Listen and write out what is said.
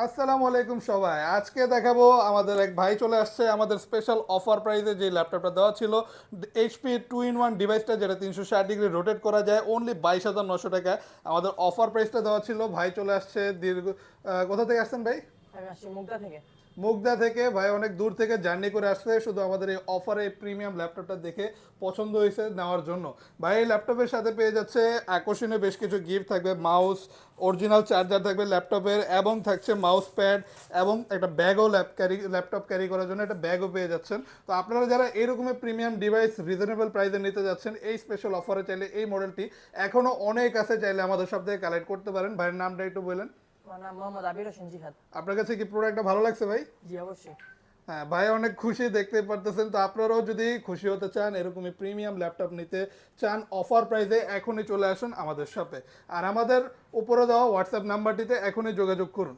আসসালামু আলাইকুম সবাই। আজকে দেখাবো আমাদের এক ভাই চলে আসছে আমাদের স্পেশাল অফার প্রাইসে যে ল্যাপটপটা দেওয়া ছিল এইচপি 2-in-1 ডিভাইসটা, যেটা 360 ডিগ্রি রোটেট করা যায় অনলি 22,900 টাকা। আমাদের অফার প্রাইসটা দেওয়া ছিল। ভাই চলে আসছে কোথা থেকে আসছেন ভাই? আমি আসছি মুগদা থেকে। মুগদা থেকে। ভাই অনেক দূর থেকে জার্নি করে আসছে শুধু আমাদের এই অফারে প্রিমিয়াম ল্যাপটপটা দেখে পছন্দ হয়েছে নেওয়ার জন্য। ভাই এই ল্যাপটপের সাথে পেয়ে যাচ্ছে আকর্ষণীয় বেশ কিছু গিফট থাকবে, মাউস, অরিজিনাল চার্জার থাকবে ল্যাপটপের, এবং থাকছে মাউস প্যাড, এবং একটা ব্যাগও ল্যাপটপ ক্যারি করার জন্য একটা ব্যাগও পেয়ে যাচ্ছেন। তো আপনারা যারা এরকমের প্রিমিয়াম ডিভাইস রিজনেবল প্রাইসে নিতে যাচ্ছেন এই স্পেশাল অফারে, চাইলে এই মডেলটি এখনও অনেক আছে, চাইলে আমাদের সব থেকে কালেক্ট করতে পারেন। ভাইয়ের নামটা একটু বলেন। আমার নাম মোহাম্মদ আবির হোসেন জিহাদ। আপনার কাছে কি প্রোডাক্টটা ভালো লাগছে ভাই? জি অবশ্যই। হ্যাঁ ভাই, অনেক খুশি দেখতে পারতেছেন। তো আপনারাও যদি খুশি হতে চান, এরকমই প্রিমিয়াম ল্যাপটপ নিতে চান অফার প্রাইসে, এখনই চলে আসুন আমাদের শপে। আর আমাদের উপরে দেওয়া হোয়াটসঅ্যাপ নাম্বারটিতে এখনই যোগাযোগ করুন।